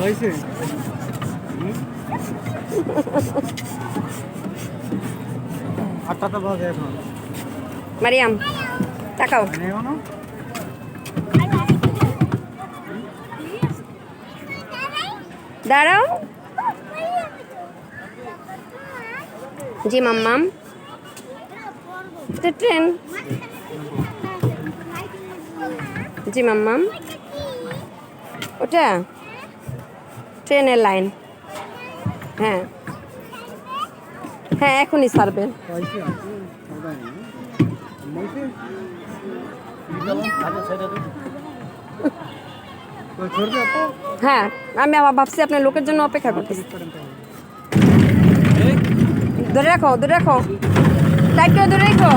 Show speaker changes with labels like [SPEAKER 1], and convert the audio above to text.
[SPEAKER 1] হয়েছে আটটা বাজে এখন।
[SPEAKER 2] মারিয়াম তাকাও, দাঁড়াও। জি মাম্মাম, এটা ট্রেন। জি মাম্মাম, ওটা ট্রেনের লাইন। হ্যাঁ হ্যাঁ, এখনই ছাড়বে। হ্যাঁ, আমি আবার ভাবছি আপনার লোকের জন্য অপেক্ষা করতেছি। ধরে রাখো, ধরে রাখো, টাইট করে ধরে রাখো।